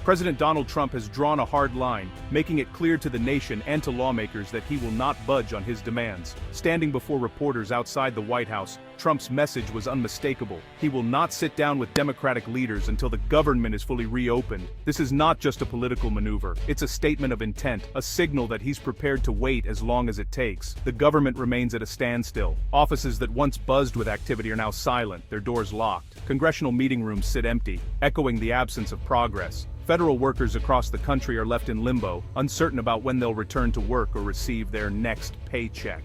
President Donald Trump has drawn a hard line, making it clear to the nation and to lawmakers that he will not budge on his demands. Standing before reporters outside the White House, Trump's message was unmistakable. He will not sit down with Democratic leaders until the government is fully reopened. This is not just a political maneuver, it's a statement of intent, a signal that he's prepared to wait as long as it takes. The government remains at a standstill. Offices that once buzzed with activity are now silent, their doors locked. Congressional meeting rooms sit empty, echoing the absence of progress. Federal workers across the country are left in limbo, uncertain about when they'll return to work or receive their next paycheck.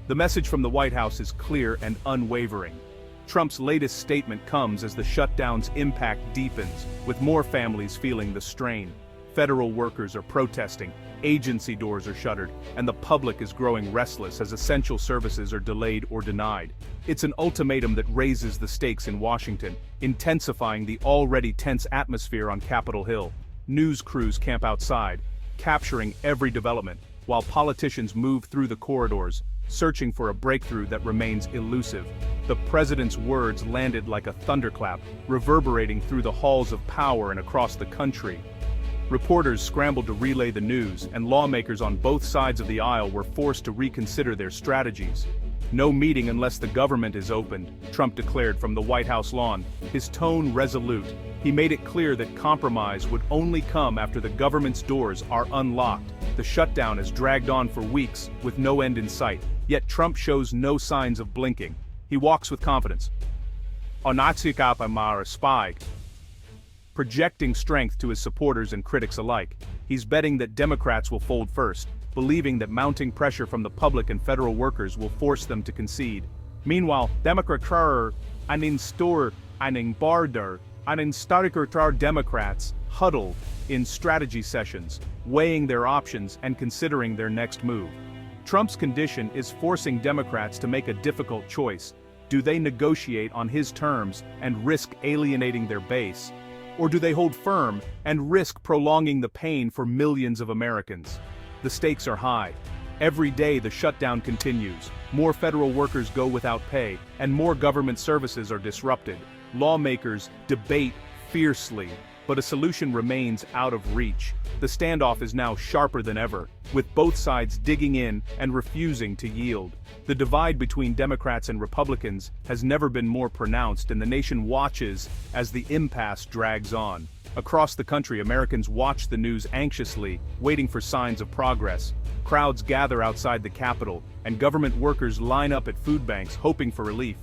The message from the White House is clear and unwavering. Trump's latest statement comes as the shutdown's impact deepens, with more families feeling the strain. Federal workers are protesting, agency doors are shuttered, and the public is growing restless as essential services are delayed or denied. It's an ultimatum that raises the stakes in Washington, intensifying the already tense atmosphere on Capitol Hill. News crews camp outside, capturing every development, while politicians move through the corridors, searching for a breakthrough that remains elusive. The president's words landed like a thunderclap, reverberating through the halls of power and across the country. Reporters scrambled to relay the news, and lawmakers on both sides of the aisle were forced to reconsider their strategies. No meeting unless the government is opened, Trump declared from the White House lawn, his tone resolute. He made it clear that compromise would only come after the government's doors are unlocked. The shutdown has dragged on for weeks, with no end in sight, yet Trump shows no signs of blinking. He walks with confidence. Projecting strength to his supporters and critics alike. He's betting that Democrats will fold first, believing that mounting pressure from the public and federal workers will force them to concede. Meanwhile, Democrats huddle in strategy sessions, weighing their options and considering their next move. Trump's condition is forcing Democrats to make a difficult choice. Do they negotiate on his terms and risk alienating their base? Or do they hold firm and risk prolonging the pain for millions of Americans? The stakes are high. Every day the shutdown continues. More federal workers go without pay, and more government services are disrupted. Lawmakers debate fiercely, but a solution remains out of reach. The standoff is now sharper than ever, with both sides digging in and refusing to yield. The divide between Democrats and Republicans has never been more pronounced, and the nation watches as the impasse drags on. Across the country, Americans watch the news anxiously, waiting for signs of progress. Crowds gather outside the Capitol, and government workers line up at food banks hoping for relief.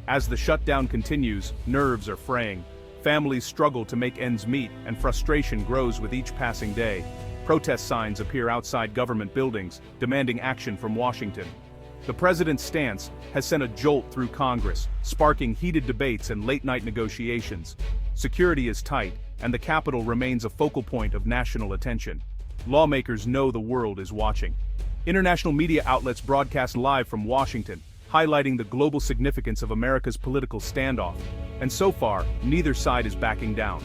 As the shutdown continues, nerves are fraying. Families struggle to make ends meet, and frustration grows with each passing day. Protest signs appear outside government buildings, demanding action from Washington. The president's stance has sent a jolt through Congress, sparking heated debates and late-night negotiations. Security is tight, and the Capitol remains a focal point of national attention. Lawmakers know the world is watching. International media outlets broadcast live from Washington, highlighting the global significance of America's political standoff. And so far, neither side is backing down.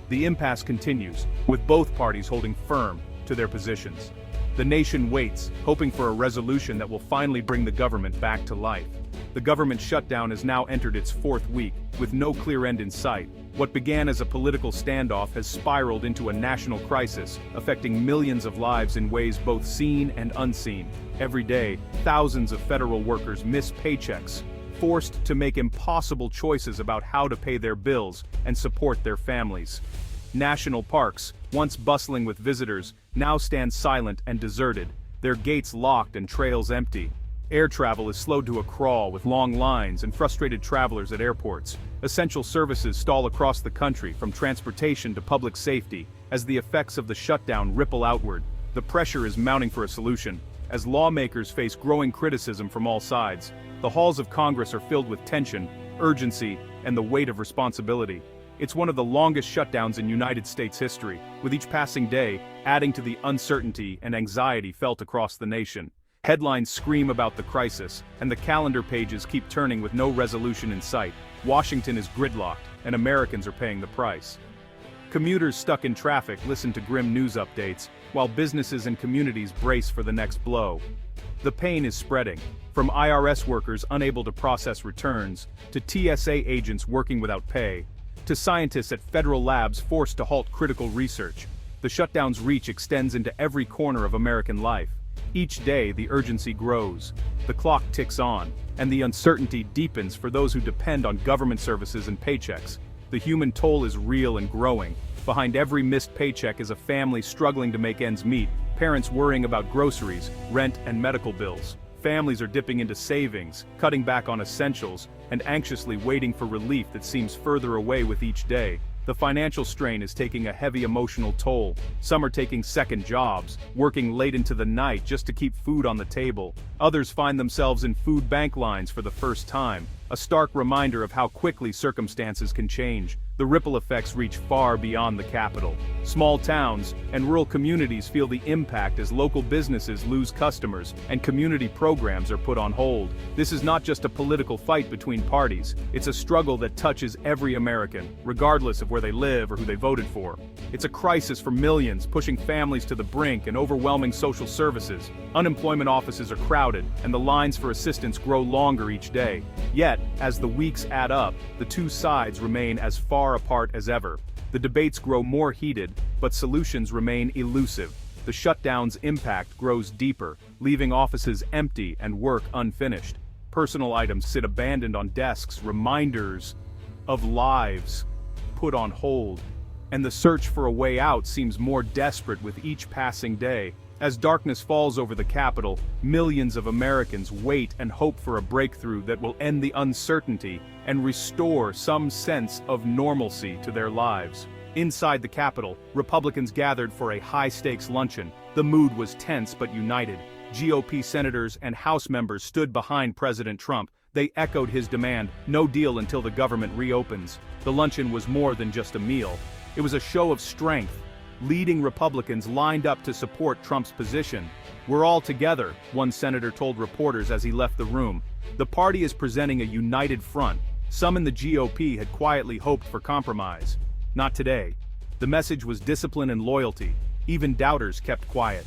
The impasse continues, with both parties holding firm to their positions. The nation waits, hoping for a resolution that will finally bring the government back to life. The government shutdown has now entered its fourth week, with no clear end in sight. What began as a political standoff has spiraled into a national crisis, affecting millions of lives in ways both seen and unseen. Every day, thousands of federal workers miss paychecks, forced to make impossible choices about how to pay their bills and support their families. National parks, once bustling with visitors, now stand silent and deserted, their gates locked and trails empty. Air travel is slowed to a crawl with long lines and frustrated travelers at airports. Essential services stall across the country, from transportation to public safety, as the effects of the shutdown ripple outward. The pressure is mounting for a solution. As lawmakers face growing criticism from all sides, the halls of Congress are filled with tension, urgency, and the weight of responsibility. It's one of the longest shutdowns in United States history, with each passing day adding to the uncertainty and anxiety felt across the nation. Headlines scream about the crisis, and the calendar pages keep turning with no resolution in sight. Washington is gridlocked, and Americans are paying the price. Commuters stuck in traffic listen to grim news updates, while businesses and communities brace for the next blow. The pain is spreading, from IRS workers unable to process returns, to TSA agents working without pay. to scientists at federal labs forced to halt critical research. The shutdown's reach extends into every corner of American life. Each day, the urgency grows, the clock ticks on, and the uncertainty deepens for those who depend on government services and paychecks. The human toll is real and growing. Behind every missed paycheck is a family struggling to make ends meet, parents worrying about groceries, rent, and medical bills. Families are dipping into savings, cutting back on essentials, and anxiously waiting for relief that seems further away with each day. The financial strain is taking a heavy emotional toll. Some are taking second jobs, working late into the night just to keep food on the table. Others find themselves in food bank lines for the first time, a stark reminder of how quickly circumstances can change. The ripple effects reach far beyond the capital. Small towns and rural communities feel the impact as local businesses lose customers and community programs are put on hold. This is not just a political fight between parties, it's a struggle that touches every American, regardless of where they live or who they voted for. It's a crisis for millions, pushing families to the brink and overwhelming social services. Unemployment offices are crowded, and the lines for assistance grow longer each day. Yet, as the weeks add up, the two sides remain as far apart as ever. The debates grow more heated, but solutions remain elusive. The shutdown's impact grows deeper, leaving offices empty and work unfinished. Personal items sit abandoned on desks, reminders of lives put on hold. And the search for a way out seems more desperate with each passing day. As darkness falls over the capital, millions of Americans wait and hope for a breakthrough that will end the uncertainty and restore some sense of normalcy to their lives. Inside the Capitol, Republicans gathered for a high-stakes luncheon. The mood was tense but united. GOP senators and House members stood behind President Trump. They echoed his demand, no deal until the government reopens. The luncheon was more than just a meal. It was a show of strength. Leading Republicans lined up to support Trump's position. "We're all together," one senator told reporters as he left the room. The party is presenting a united front. Some in the GOP had quietly hoped for compromise. Not today. The message was discipline and loyalty. Even doubters kept quiet.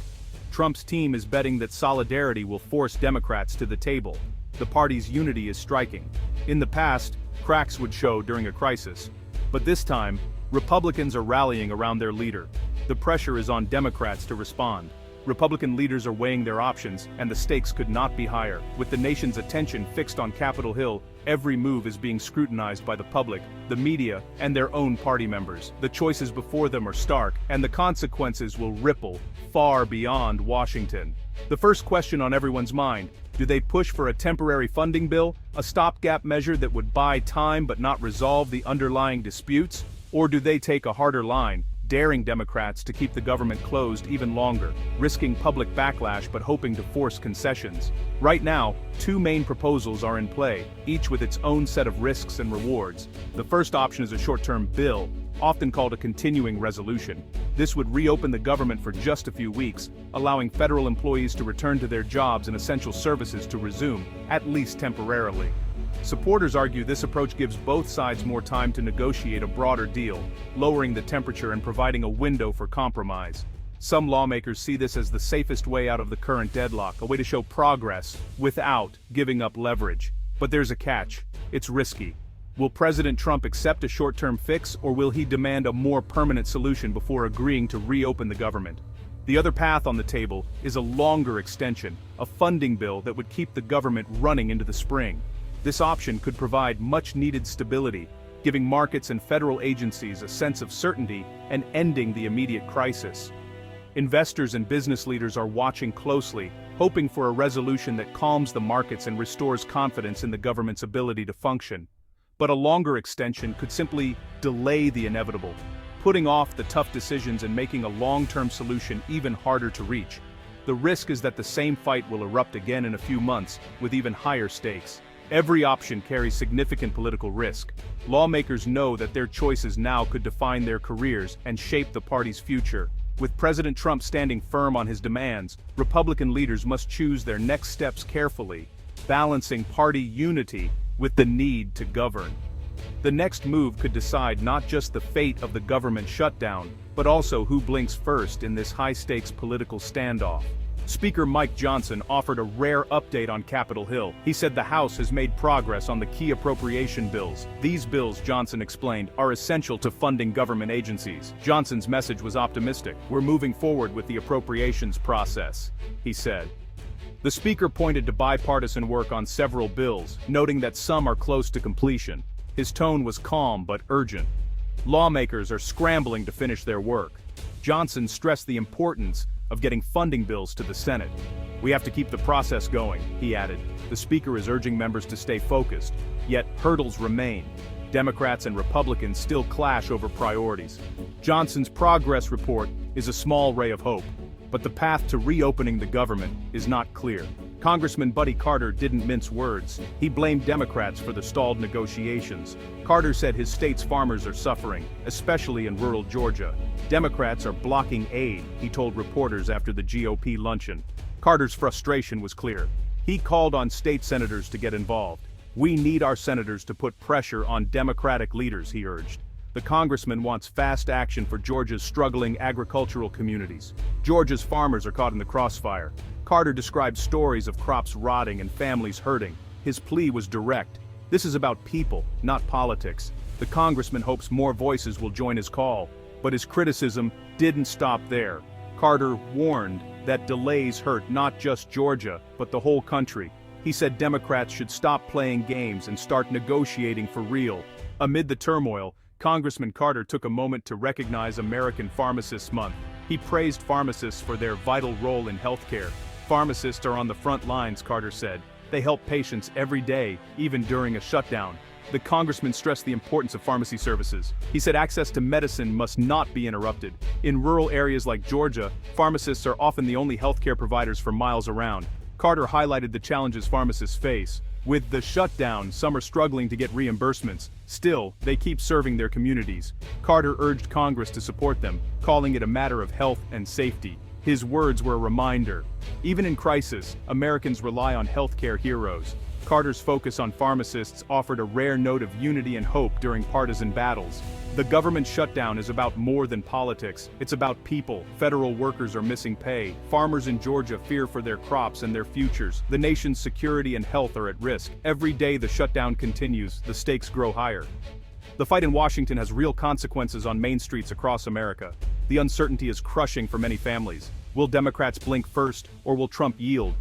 Trump's team is betting that solidarity will force Democrats to the table. The party's unity is striking. In the past, cracks would show during a crisis. But this time, Republicans are rallying around their leader. The pressure is on Democrats to respond. Republican leaders are weighing their options, and the stakes could not be higher. With the nation's attention fixed on Capitol Hill, every move is being scrutinized by the public, the media, and their own party members. The choices before them are stark, and the consequences will ripple far beyond Washington. The first question on everyone's mind: do they push for a temporary funding bill, a stopgap measure that would buy time but not resolve the underlying disputes? Or do they take a harder line, daring Democrats to keep the government closed even longer, risking public backlash but hoping to force concessions? Right now, two main proposals are in play, each with its own set of risks and rewards. The first option is a short-term bill, often called a continuing resolution. This would reopen the government for just a few weeks, allowing federal employees to return to their jobs and essential services to resume, at least temporarily. Supporters argue this approach gives both sides more time to negotiate a broader deal, lowering the temperature and providing a window for compromise. Some lawmakers see this as the safest way out of the current deadlock, a way to show progress without giving up leverage. But there's a catch: it's risky. Will President Trump accept a short-term fix, or will he demand a more permanent solution before agreeing to reopen the government? The other path on the table is a longer extension, a funding bill that would keep the government running into the spring. This option could provide much-needed stability, giving markets and federal agencies a sense of certainty and ending the immediate crisis. Investors and business leaders are watching closely, hoping for a resolution that calms the markets and restores confidence in the government's ability to function. But a longer extension could simply delay the inevitable, putting off the tough decisions and making a long-term solution even harder to reach. The risk is that the same fight will erupt again in a few months, with even higher stakes. Every option carries significant political risk. Lawmakers know that their choices now could define their careers and shape the party's future. With President Trump standing firm on his demands, Republican leaders must choose their next steps carefully, balancing party unity with the need to govern. The next move could decide not just the fate of the government shutdown, but also who blinks first in this high-stakes political standoff. Speaker Mike Johnson offered a rare update on Capitol Hill. He said the House has made progress on the key appropriation bills. These bills, Johnson explained, are essential to funding government agencies. Johnson's message was optimistic. We're moving forward with the appropriations process, he said. The speaker pointed to bipartisan work on several bills, noting that some are close to completion. His tone was calm but urgent. Lawmakers are scrambling to finish their work. Johnson stressed the importance of getting funding bills to the Senate. We have to keep the process going, he added. The speaker is urging members to stay focused, yet hurdles remain. Democrats and Republicans still clash over priorities. Johnson's progress report is a small ray of hope, but the path to reopening the government is not clear. Congressman Buddy Carter didn't mince words. He blamed Democrats for the stalled negotiations. Carter said his state's farmers are suffering, especially in rural Georgia. Democrats are blocking aid, he told reporters after the GOP luncheon. Carter's frustration was clear. He called on state senators to get involved. We need our senators to put pressure on Democratic leaders, he urged. The congressman wants fast action for Georgia's struggling agricultural communities. Georgia's farmers are caught in the crossfire. Carter described stories of crops rotting and families hurting. His plea was direct. This is about people, not politics. The congressman hopes more voices will join his call, but his criticism didn't stop there. Carter warned that delays hurt not just Georgia, but the whole country. He said Democrats should stop playing games and start negotiating for real. Amid the turmoil, Congressman Carter took a moment to recognize American Pharmacists Month. He praised pharmacists for their vital role in healthcare. Pharmacists are on the front lines, Carter said. They help patients every day, even during a shutdown. The congressman stressed the importance of pharmacy services. He said access to medicine must not be interrupted. In rural areas like Georgia, pharmacists are often the only healthcare providers for miles around. Carter highlighted the challenges pharmacists face. With the shutdown, some are struggling to get reimbursements. Still, they keep serving their communities. Carter urged Congress to support them, calling it a matter of health and safety. His words were a reminder. Even in crisis, Americans rely on healthcare heroes. Carter's focus on pharmacists offered a rare note of unity and hope during partisan battles. The government shutdown is about more than politics. It's about people. Federal workers are missing pay. Farmers in Georgia fear for their crops and their futures. The nation's security and health are at risk. Every day the shutdown continues, the stakes grow higher. The fight in Washington has real consequences on main streets across America. The uncertainty is crushing for many families. Will Democrats blink first, or will Trump yield?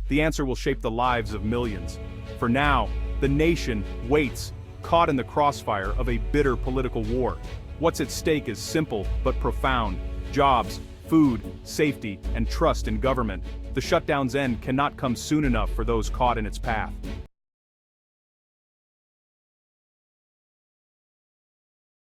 The answer will shape the lives of millions. For now, the nation waits, caught in the crossfire of a bitter political war. What's at stake is simple but profound: jobs, food, safety, and trust in government. The shutdown's end cannot come soon enough for those caught in its path.